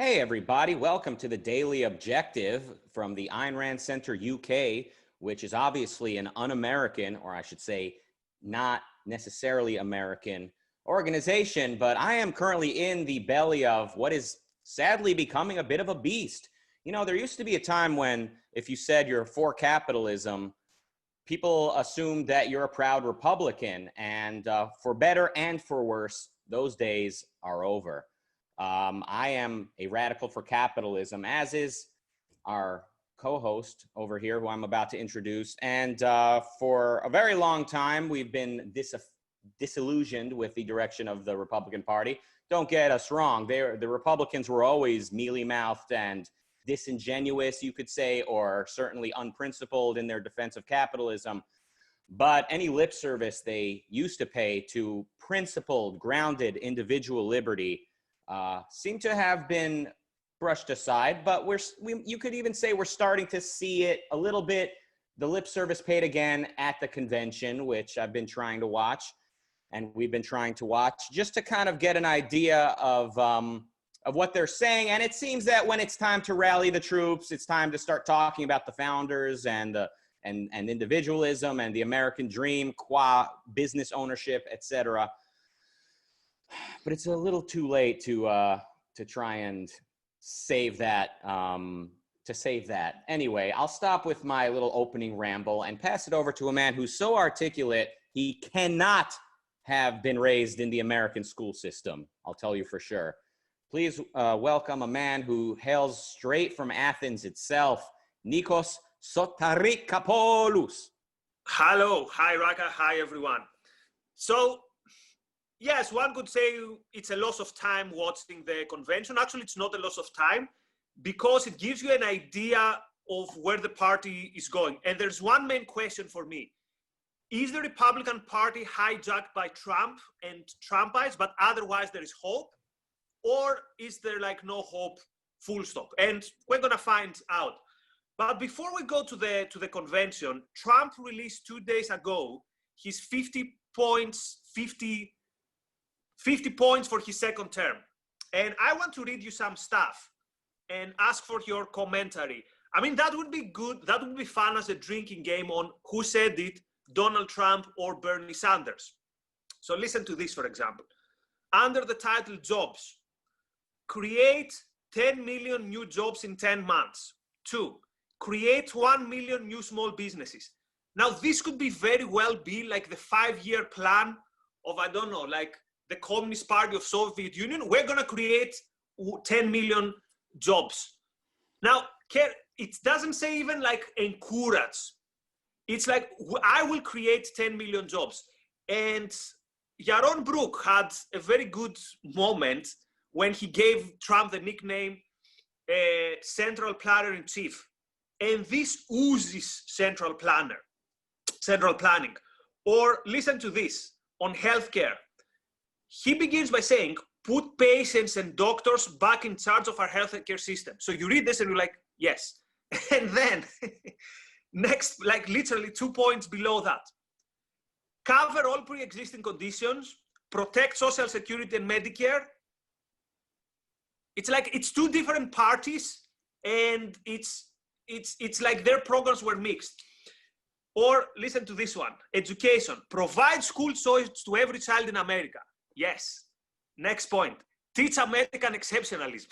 Hey everybody, welcome to the Daily Objective from the Ayn Rand Center UK, which is obviously an un-American, or I should say not necessarily American organization, but I am currently in the belly of what is sadly becoming a bit of a beast. You know, there used to be a time when if you said you're for capitalism, people assumed that you're a proud Republican, and for better and for worse, those days are over. I am a radical for capitalism, as is our co-host over here, who I'm about to introduce. And for a very long time, we've been disillusioned with the direction of the Republican Party. Don't get us wrong. The Republicans were always mealy-mouthed and disingenuous, you could say, or certainly unprincipled in their defense of capitalism. But any lip service they used to pay to principled, grounded individual liberty seem to have been brushed aside, but you could even say we're starting to see it a little bit, the lip service paid again at the convention, which I've been trying to watch, and we've been trying to watch, just to kind of get an idea of what they're saying. And it seems that when it's time to rally the troops, it's time to start talking about the founders and individualism and the American dream, qua business ownership, etc. But it's a little too late to try and save that. Anyway, I'll stop with my little opening ramble and pass it over to a man who's so articulate he cannot have been raised in the American school system. I'll tell you for sure. Please welcome a man who hails straight from Athens itself, Nikos Sotarikapoulos. Hello, hi Rucka, hi everyone. So, yes, one could say it's a loss of time watching the convention. Actually, it's not a loss of time because it gives you an idea of where the party is going. And there's one main question for me. Is the Republican Party hijacked by Trump and Trumpites, but otherwise there is hope? Or is there like no hope, full stop? And we're gonna find out. But before we go to the convention, Trump released 2 days ago his 50 points for his second term. And I want to read you some stuff and ask for your commentary. I mean, that would be good. That would be fun as a drinking game on who said it, Donald Trump or Bernie Sanders. So listen to this, for example. Under the title Jobs, create 10 million new jobs in 10 months. 2, create 1 million new small businesses. Now, this could be very well be like the 5-year plan of, I don't know, like the Communist Party of Soviet Union. We're going to create 10 million jobs. Now, it doesn't say even like encourage. It's like, I will create 10 million jobs. And Yaron Brook had a very good moment when he gave Trump the nickname Central Planner in Chief. And this oozes central planning. Or listen to this on healthcare. He begins by saying, put patients and doctors back in charge of our healthcare system. So you read this and you're like, yes. And then next, like literally 2 points below that, cover all pre-existing conditions, protect Social Security and Medicare. It's like, it's 2 different parties and it's like their programs were mixed. Or listen to this one, education, provide school choice to every child in America. Yes. Next point, teach American exceptionalism.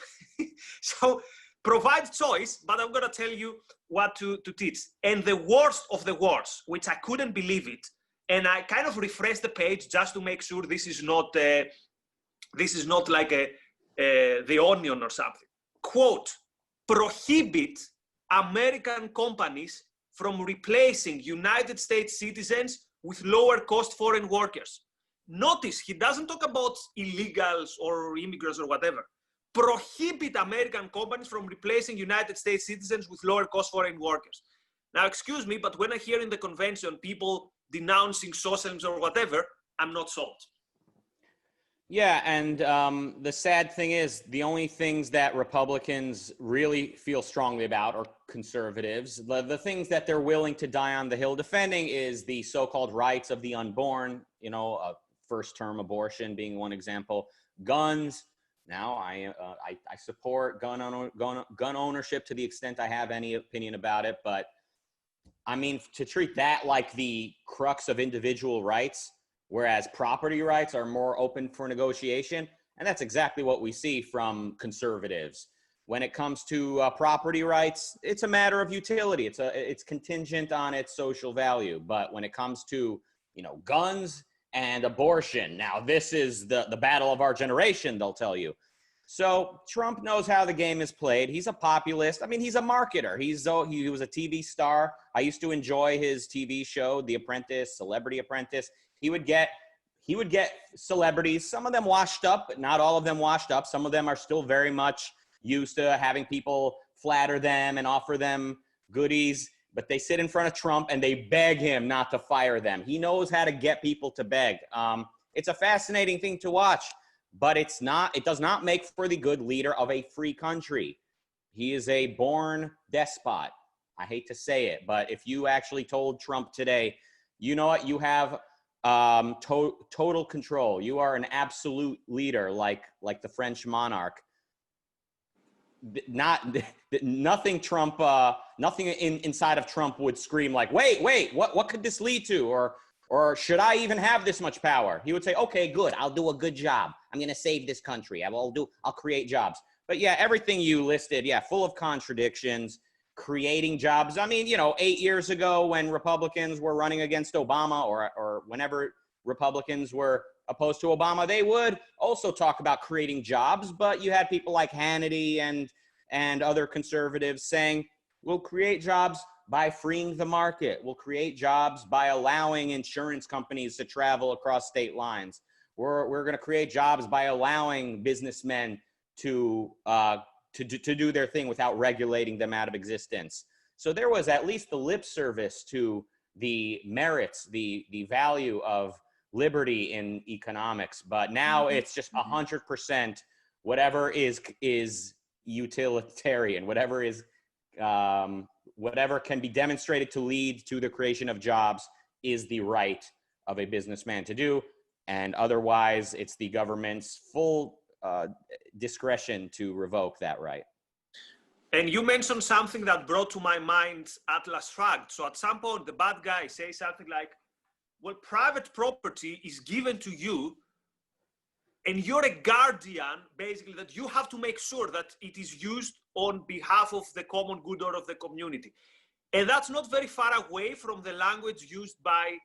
So provide choice, but I'm gonna tell you what to teach. And the worst of the worst, which I couldn't believe it, and I kind of refreshed the page just to make sure this is not like the Onion or something. Quote, prohibit American companies from replacing United States citizens with lower cost foreign workers. Notice he doesn't talk about illegals or immigrants or whatever. Prohibit American companies from replacing United States citizens with lower cost foreign workers. Now, excuse me, but when I hear in the convention people denouncing socialism or whatever, I'm not sold. Yeah, and the sad thing is the only things that Republicans really feel strongly about, or conservatives, the things that they're willing to die on the hill defending is the so-called rights of the unborn, you know, first-term abortion being one example, guns, Now, I support gun ownership to the extent I have any opinion about it. But I mean, to treat that like the crux of individual rights, whereas property rights are more open for negotiation. And that's exactly what we see from conservatives. When it comes to property rights, it's a matter of utility. It's contingent on its social value. But when it comes to, guns and abortion, now this is the battle of our generation, they'll tell you. So Trump knows how the game is played. He's a populist. I mean, he's a marketer. He was a TV star. I used to enjoy his TV show, The Apprentice, Celebrity Apprentice. He would get celebrities, some of them washed up, but not all of them washed up. Some of them are still very much used to having people flatter them and offer them goodies, but they sit in front of Trump and they beg him not to fire them. He knows how to get people to beg. It's a fascinating thing to watch, but it does not make for the good leader of a free country. He is a born despot. I hate to say it, but if you actually told Trump today, you know what, you have total control. You are an absolute leader, like the French monarch. Nothing inside of Trump would scream like, wait, what could this lead to? Or should I even have this much power? He would say, okay, good. I'll do a good job. I'm going to save this country. I'll create jobs. But yeah, everything you listed, full of contradictions, creating jobs. I mean, 8 years ago when Republicans were running against Obama or whenever Republicans were opposed to Obama, they would also talk about creating jobs. But you had people like Hannity and other conservatives saying, we'll create jobs by freeing the market. We'll create jobs by allowing insurance companies to travel across state lines. We're going to create jobs by allowing businessmen to do their thing without regulating them out of existence. So there was at least the lip service to the merits, the value of liberty in economics. But now it's just 100% whatever is utilitarian, whatever can be demonstrated to lead to the creation of jobs is the right of a businessman to do. And otherwise, it's the government's full discretion to revoke that right. And you mentioned something that brought to my mind Atlas Shrugged. So at some point, the bad guy says something like, well, private property is given to you and you're a guardian, basically, that you have to make sure that it is used on behalf of the common good or of the community. And that's not very far away from the language used by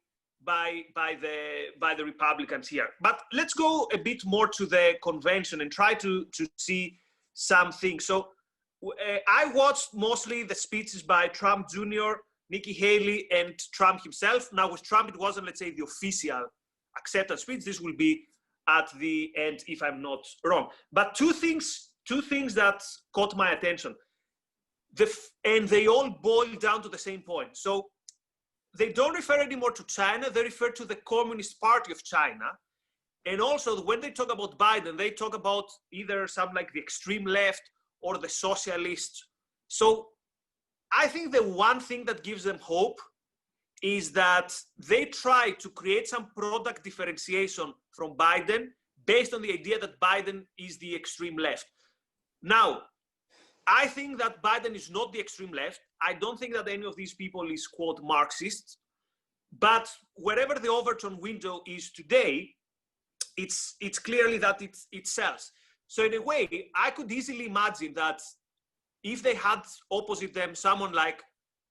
the Republicans here. But let's go a bit more to the convention and try to see something. So I watched mostly the speeches by Trump Jr., Nikki Haley, and Trump himself. Now with Trump, it wasn't, let's say, the official acceptance speech. This will be at the end, if I'm not wrong. But two things that caught my attention. And they all boil down to the same point. So they don't refer anymore to China, they refer to the Communist Party of China. And also when they talk about Biden, they talk about either some like the extreme left or the socialists. So I think the one thing that gives them hope is that they try to create some product differentiation from Biden based on the idea that Biden is the extreme left. Now, I think that Biden is not the extreme left. I don't think that any of these people is, quote, Marxist. But wherever the Overton window is today, it's clearly that it sells. So in a way, I could easily imagine that if they had opposite them someone like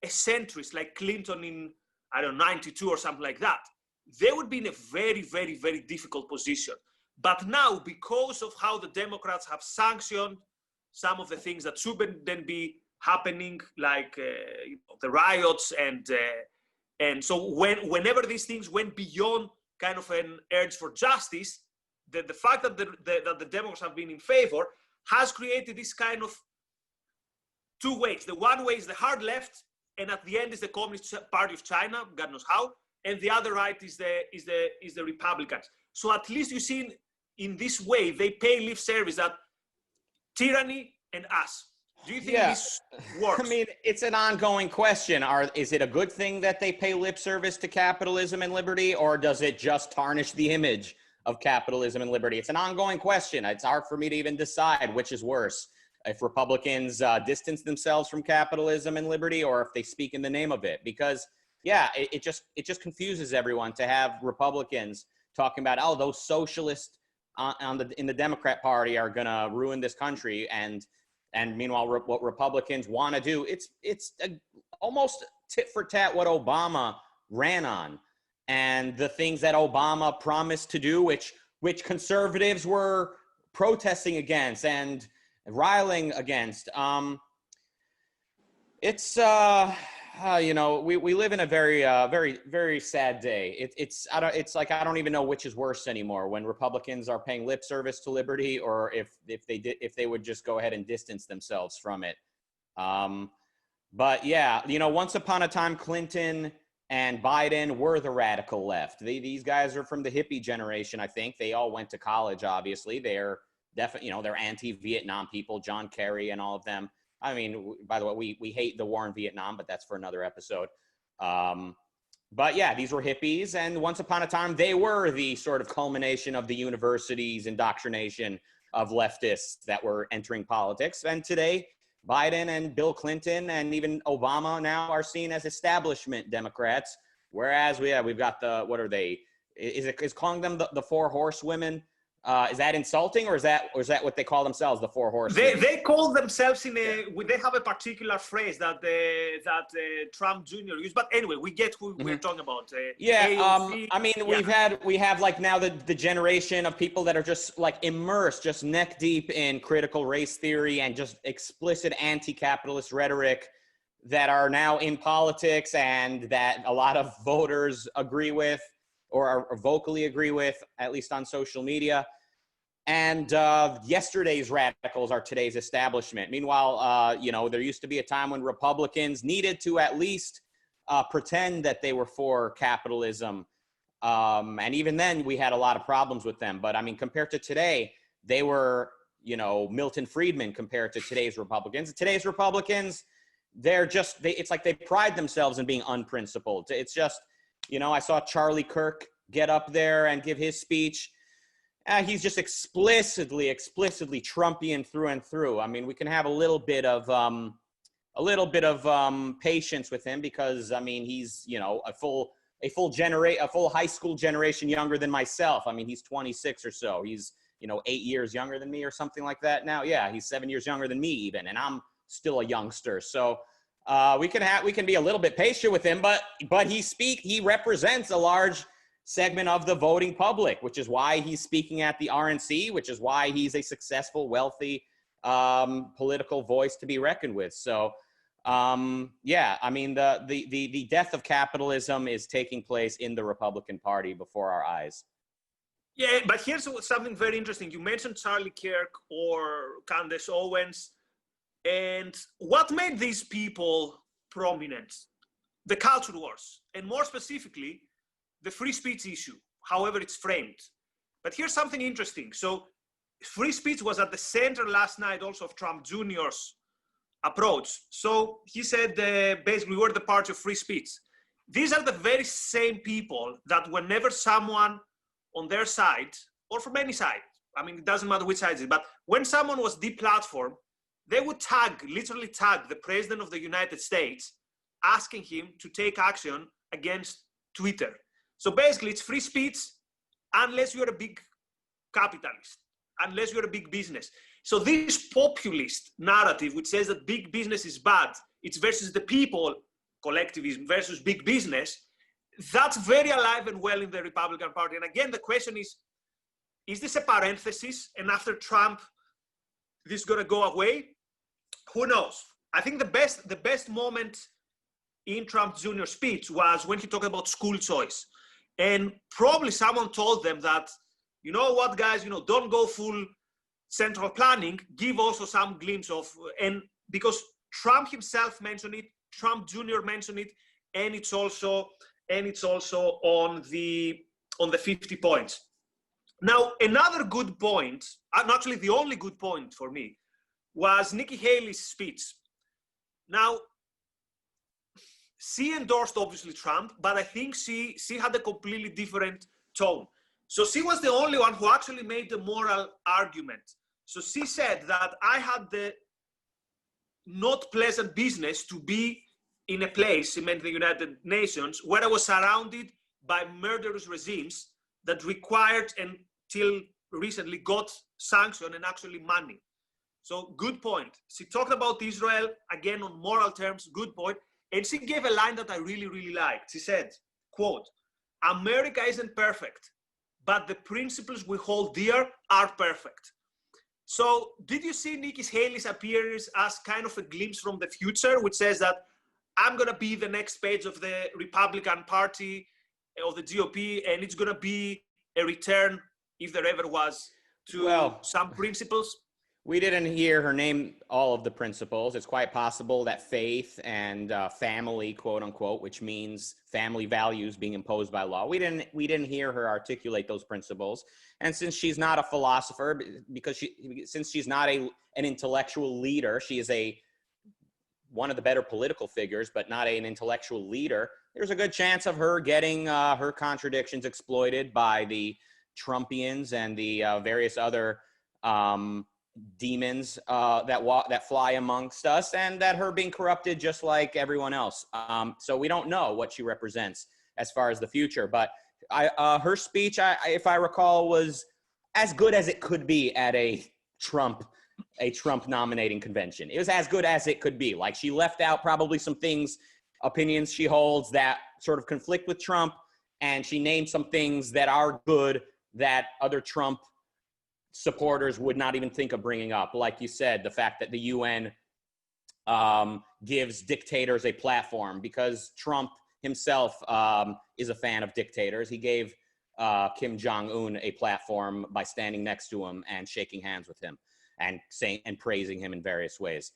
a centrist, like Clinton in, I don't know, 92 or something like that, they would be in a very, very, very difficult position. But now, because of how the Democrats have sanctioned some of the things that shouldn't then be happening, like the riots, and so whenever these things went beyond kind of an urge for justice, the fact that the Democrats have been in favor has created this kind of two ways. The one way is the hard left, and at the end is the Communist Party of China, God knows how, and the other right is the Republicans. So at least you see in this way they pay lip service that tyranny and us. Do you think this works? I mean, it's an ongoing question. Is it a good thing that they pay lip service to capitalism and liberty, or does it just tarnish the image of capitalism and liberty. It's an ongoing question. It's hard for me to even decide which is worse. If Republicans distance themselves from capitalism and liberty, or if they speak in the name of it, because it just confuses everyone to have Republicans talking about, oh, those socialists in the Democrat Party are gonna ruin this country, and meanwhile what Republicans want to do, it's almost tit for tat what Obama ran on, and the things that Obama promised to do, which conservatives were protesting against and riling against. It's we live in a very very sad day. It's like I don't even know which is worse anymore, when Republicans are paying lip service to liberty, or if they would just go ahead and distance themselves from it. But yeah, once upon a time, Clinton and Biden were the radical left. These guys are from the hippie generation. I think they all went to college. Obviously, they're definitely, they're anti-Vietnam people, John Kerry and all of them. I mean, by the way, we hate the war in Vietnam, but that's for another episode. But yeah, these were hippies, and once upon a time, they were the sort of culmination of the university's indoctrination of leftists that were entering politics. And today, Biden and Bill Clinton and even Obama now are seen as establishment Democrats, whereas we've got what are they? Is calling them the four horsewomen? Is that insulting, or is that what they call themselves, the four horsewomen? They call themselves they have a particular phrase that Trump Jr. used. But anyway, we get who we're talking about. I mean, we have like now the generation of people that are just like immersed, just neck deep in critical race theory and just explicit anti-capitalist rhetoric that are now in politics, and that a lot of voters agree with, or vocally agree with, at least on social media. And yesterday's radicals are today's establishment. Meanwhile, there used to be a time when Republicans needed to at least pretend that they were for capitalism. And even then, we had a lot of problems with them. But I mean, compared to today, they were, Milton Friedman compared to today's Republicans. Today's Republicans, it's like they pride themselves in being unprincipled. It's just, I saw Charlie Kirk get up there and give his speech. He's just explicitly Trumpian through and through. I mean, we can have a little bit of patience with him, because I mean, he's a full high school generation younger than myself. I mean, he's 26 or so. He's 8 years younger than me or something like that now. Yeah, he's 7 years younger than me even, and I'm still a youngster. So we can be a little bit patient with him, but he represents a large segment of the voting public, which is why he's speaking at the RNC, which is why he's a successful, wealthy political voice to be reckoned with. So I mean, the death of capitalism is taking place in the Republican Party before our eyes. Yeah, but here's something very interesting. You mentioned Charlie Kirk or Candace Owens. And what made these people prominent? The culture wars, and more specifically, the free speech issue, however it's framed. But here's something interesting. So free speech was at the center last night also of Trump Jr.'s approach. So he said, basically, we're the party of free speech. These are the very same people that whenever someone on their side, or from any side, I mean, it doesn't matter which side it is, but when someone was deplatformed, they would literally tag the president of the United States, asking him to take action against Twitter. So basically, it's free speech unless you're a big capitalist, unless you're a big business. So this populist narrative, which says that big business is bad, it's versus the people, collectivism versus big business, that's very alive and well in the Republican Party. And again, the question is this a parenthesis? And after Trump, this is going to go away? Who knows? I think the best moment in Trump Jr.'s speech was when he talked about school choice. And probably someone told them that, you know what, guys, don't go full central planning, give also some glimpse of, and because Trump himself mentioned it, Trump Jr. mentioned it, and it's also on the 50 points. Now, another good point, and actually the only good point for me, was Nikki Haley's speech. Now, she endorsed obviously Trump, but I think she had a completely different tone. So she was the only one who actually made the moral argument. So she said that I had the not pleasant business to be in a place, she meant the United Nations, where I was surrounded by murderous regimes that required and till recently got sanction and actually money. So good point. She talked about Israel, again, on moral terms, good point. And she gave a line that I really, really liked. She said, quote, America isn't perfect, but the principles we hold dear are perfect. So did you see Nikki Haley's appearance as kind of a glimpse from the future, which says that I'm going to be the next page of the Republican Party, of the GOP, and it's going to be a return, if there ever was, to some principles? We didn't hear her name all of the principles. It's quite possible that faith and family, quote unquote, which means family values being imposed by law. We didn't hear her articulate those principles. And since she's not a philosopher, since she's not an intellectual leader, she is one of the better political figures, but not an intellectual leader. There's a good chance of her getting her contradictions exploited by the Trumpians and the various other demons that fly amongst us, and that her being corrupted just like everyone else. So we don't know what she represents as far as the future. But her speech, if I recall, was as good as it could be at a Trump nominating convention. It was as good as it could be. Like, she left out probably some opinions she holds that sort of conflict with Trump, and she named some things that are good that other Trump supporters would not even think of bringing up. Like you said, the fact that the UN gives dictators a platform, because Trump himself is a fan of dictators. He gave Kim Jong-un a platform by standing next to him and shaking hands with him and praising him in various ways.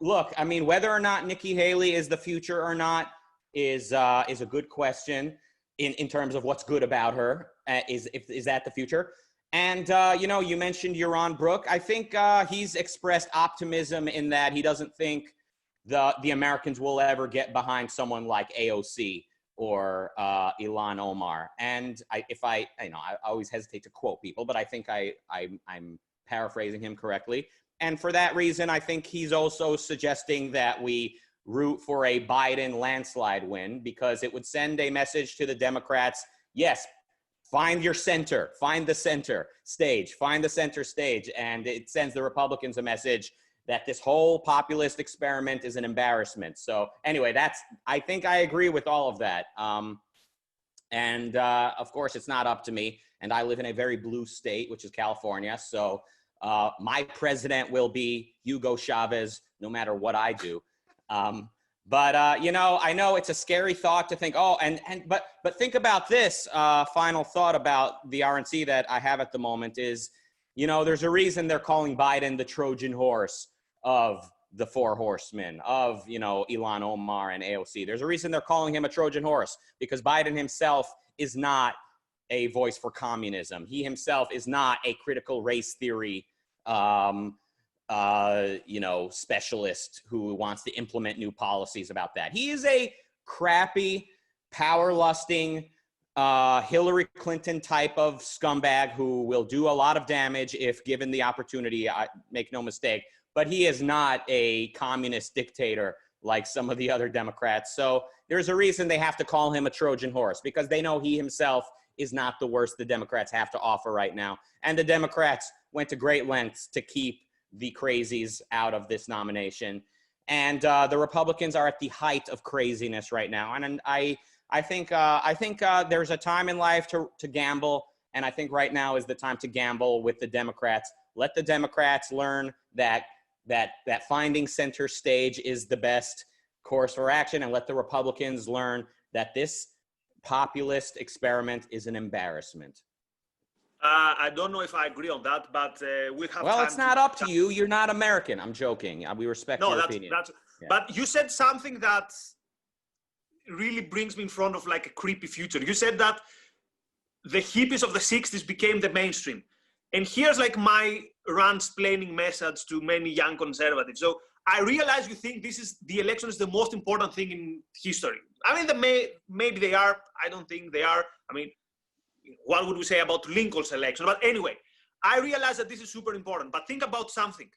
Look, I mean, whether or not Nikki Haley is the future or not is a good question in terms of what's good about her. Is that the future? And, you mentioned Yaron Brook. I think he's expressed optimism in that he doesn't think the Americans will ever get behind someone like AOC or Ilhan Omar. And I always hesitate to quote people, but I think I'm paraphrasing him correctly. And for that reason, I think he's also suggesting that we root for a Biden landslide win, because it would send a message to the Democrats. Yes, find your center, find the center stage, and it sends the Republicans a message that this whole populist experiment is an embarrassment. So anyway, I think I agree with all of that. Of course, it's not up to me, and I live in a very blue state, which is California. So my president will be Hugo Chavez, no matter what I do. I know it's a scary thought to think, but think about this. Final thought about the RNC that I have at the moment is, there's a reason they're calling Biden the Trojan horse of the four horsemen, of, Ilhan Omar and AOC. There's a reason they're calling him a Trojan horse, because Biden himself is not a voice for communism. He himself is not a critical race theory specialist who wants to implement new policies about that. He is a crappy, power-lusting, Hillary Clinton type of scumbag who will do a lot of damage if given the opportunity. I make no mistake, but he is not a communist dictator like some of the other Democrats. So there's a reason they have to call him a Trojan horse, because they know he himself is not the worst the Democrats have to offer right now. And the Democrats went to great lengths to keep the crazies out of this nomination. And the Republicans are at the height of craziness right now. And I think there's a time in life to gamble. And I think right now is the time to gamble with the Democrats. Let the Democrats learn that finding center stage is the best course for action, and let the Republicans learn that this populist experiment is an embarrassment. I don't know if I agree on that, but we have. Well, it's not up to you. You're not American. I'm joking. We respect your opinion. Yeah. But you said something that really brings me in front of like a creepy future. You said that the hippies of the 60s became the mainstream. And here's like my rantsplaining message to many young conservatives. So I realize you think the election is the most important thing in history. I mean, maybe they are. I don't think they are. I mean, what would we say about Lincoln's election? But anyway, I realize that this is super important. But think about something.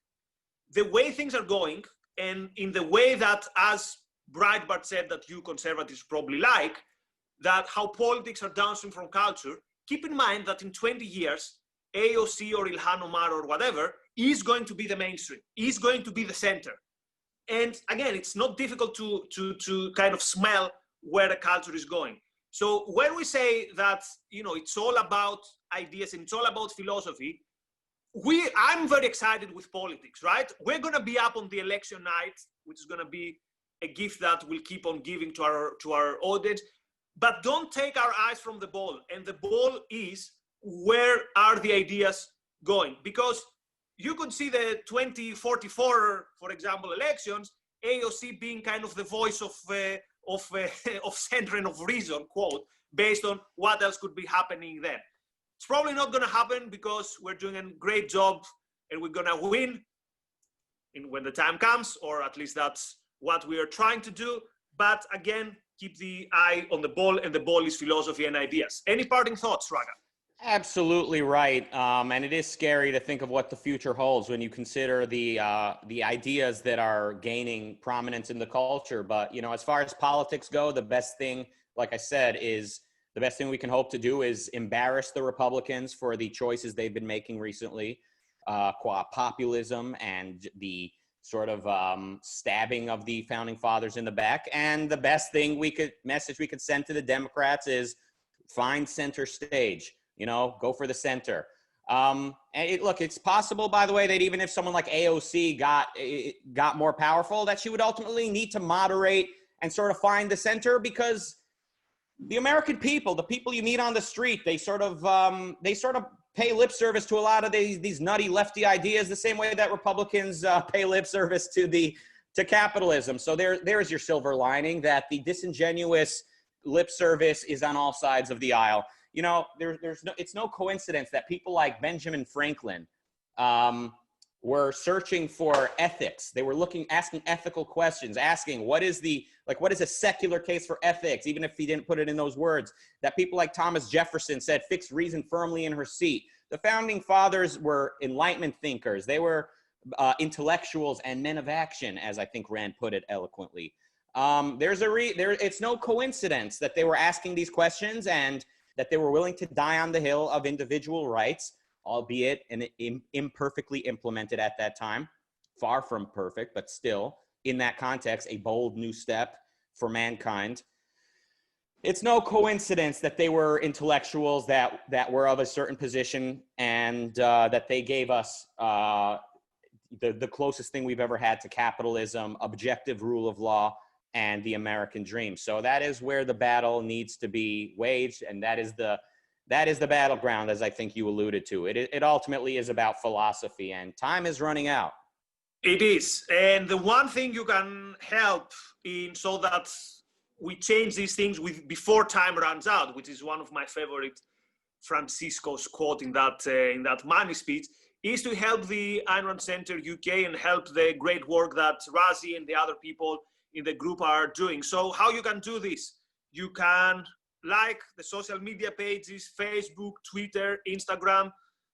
The way things are going, and in the way that, as Breitbart said, that you conservatives probably like, that how politics are downstream from culture, keep in mind that in 20 years, AOC or Ilhan Omar or whatever is going to be the mainstream, is going to be the center. And again, it's not difficult to kind of smell where the culture is going. So when we say that, it's all about ideas and it's all about philosophy, I'm very excited with politics, right? We're going to be up on the election night, which is going to be a gift that we'll keep on giving to our audience. But don't take our eyes from the ball. And the ball is, where are the ideas going? Because you could see the 2044, for example, elections, AOC being kind of the voice of center and of reason, quote, based on what else could be happening then. It's probably not going to happen because we're doing a great job and we're going to win when the time comes, or at least that's what we are trying to do. But again, keep the eye on the ball, and the ball is philosophy and ideas. Any parting thoughts, Rucka? Absolutely right. And it is scary to think of what the future holds when you consider the ideas that are gaining prominence in the culture. But, as far as politics go, the best thing, like I said, is the best thing we can hope to do is embarrass the Republicans for the choices they've been making recently, populism and the sort of stabbing of the founding fathers in the back. And the best thing message we could send to the Democrats is find center stage. Go for the center. And look, it's possible, by the way, that even if someone like AOC got more powerful, that she would ultimately need to moderate and sort of find the center, because the American people, the people you meet on the street, they sort of pay lip service to a lot of these nutty lefty ideas, the same way that Republicans pay lip service to capitalism. So there's your silver lining, that the disingenuous lip service is on all sides of the aisle. It's no coincidence that people like Benjamin Franklin were searching for ethics. They were asking ethical questions, asking what is a secular case for ethics, even if he didn't put it in those words. That people like Thomas Jefferson said, fix reason firmly in her seat. The founding fathers were Enlightenment thinkers. They were intellectuals and men of action, as I think Rand put it eloquently. It's no coincidence that they were asking these questions and that they were willing to die on the hill of individual rights, albeit imperfectly implemented at that time, far from perfect, but still, in that context, a bold new step for mankind. It's no coincidence that they were intellectuals that were of a certain position, and that they gave us the closest thing we've ever had to capitalism, objective rule of law, and the American dream. So that is where the battle needs to be waged, and that is the battleground, as I think you alluded to. It ultimately is about philosophy, and time is running out. It is. And the one thing you can help in so that we change these things before time runs out, which is one of my favorite Francisco's quote in that money speech, is to help the Ayn Rand Center UK and help the great work that Razi and the other people in the group are doing. So how you can do this? You can like the social media pages, Facebook, Twitter, Instagram,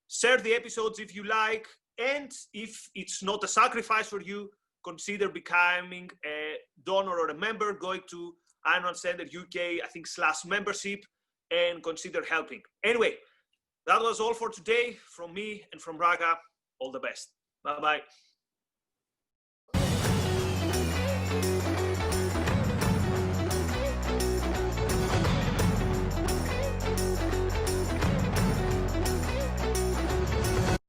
share the episodes if you like, and if it's not a sacrifice for you, consider becoming a donor or a member, going to Ayn Rand Center UK, I think /membership, and consider helping. Anyway, that was all for today from me and from Rucka. All the best. Bye-bye.